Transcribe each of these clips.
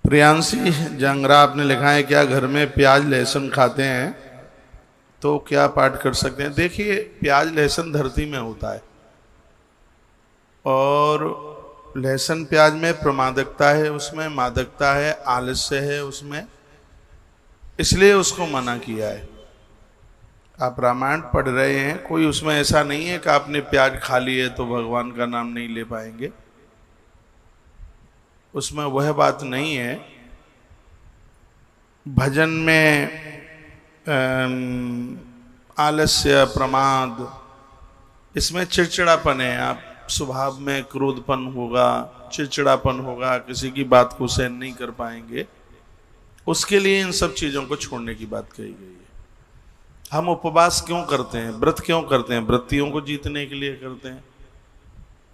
प्रियांशी जंगरा आपने लिखा है, क्या घर में प्याज लहसुन खाते हैं तो क्या पाठ कर सकते हैं? देखिए, प्याज लहसुन धरती में होता है और लहसुन प्याज में प्रमादकता है, उसमें मादकता है, आलस्य है उसमें, इसलिए उसको मना किया है। आप रामायण पढ़ रहे हैं, कोई उसमें ऐसा नहीं है कि आपने प्याज खा लिए तो भगवान का नाम नहीं ले पाएंगे, उसमें वह बात नहीं है। भजन में आलस्य, प्रमाद, इसमें चिड़चिड़ापन है। आप स्वभाव में क्रोधपन होगा, चिड़चिड़ापन होगा, किसी की बात को सहन नहीं कर पाएंगे, उसके लिए इन सब चीज़ों को छोड़ने की बात कही गई है। हम उपवास क्यों करते हैं, व्रत क्यों करते हैं? वृत्तियों को जीतने के लिए करते हैं।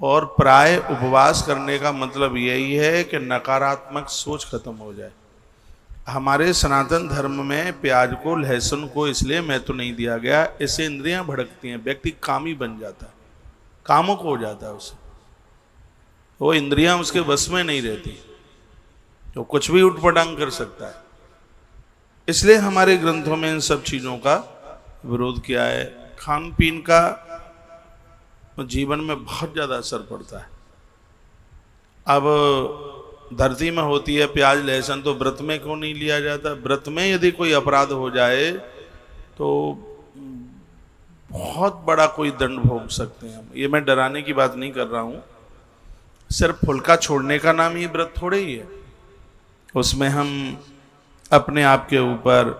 और प्राय उपवास करने का मतलब यही है कि नकारात्मक सोच खत्म हो जाए। हमारे सनातन धर्म में प्याज को, लहसुन को इसलिए महत्व नहीं दिया गया, इससे इंद्रियां भड़कती हैं, व्यक्ति कामी बन जाता है, कामुक हो जाता है, उसे वो इंद्रियां उसके बस में नहीं रहती, तो कुछ भी उठपटांग कर सकता है। इसलिए हमारे ग्रंथों में इन सब चीज़ों का विरोध किया है। खान पीन का जीवन में बहुत ज़्यादा असर पड़ता है। अब धरती में होती है प्याज लहसुन, तो व्रत में क्यों नहीं लिया जाता? व्रत में यदि कोई अपराध हो जाए तो बहुत बड़ा कोई दंड भोग सकते हैं हम। ये मैं डराने की बात नहीं कर रहा हूँ, सिर्फ फुल्का छोड़ने का नाम ही व्रत थोड़े ही है। उसमें हम अपने आप के ऊपर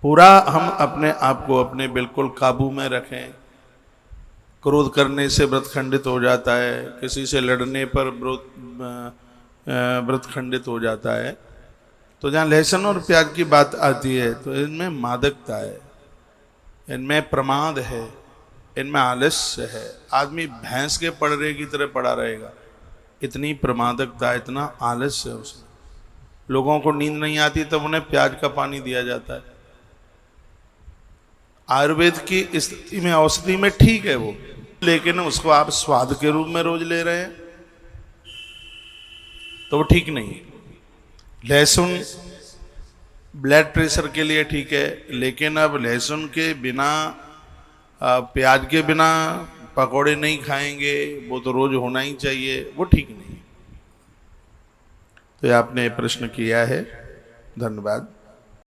पूरा, हम अपने आप को अपने बिल्कुल काबू में रखें। क्रोध करने से व्रत खंडित हो जाता है, किसी से लड़ने पर व्रत खंडित हो जाता है। तो जहाँ लहसुन और प्याज की बात आती है तो इनमें मादकता है, इनमें प्रमाद है, इनमें आलस्य है। आदमी भैंस के पड़रे की तरह पड़ा रहेगा, इतनी प्रमादकता, इतना आलस्य है उसमें। लोगों को नींद नहीं आती तब उन्हें प्याज का पानी दिया जाता है। आयुर्वेद की स्थिति में, औषधि में ठीक है वो, लेकिन उसको आप स्वाद के रूप में रोज ले रहे हैं तो वो ठीक नहीं है। लहसुन ब्लड प्रेशर के लिए ठीक है, लेकिन अब लहसुन के बिना, प्याज के बिना पकौड़े नहीं खाएंगे, वो तो रोज होना ही चाहिए, वो ठीक नहीं है। तो आपने प्रश्न किया है, धन्यवाद।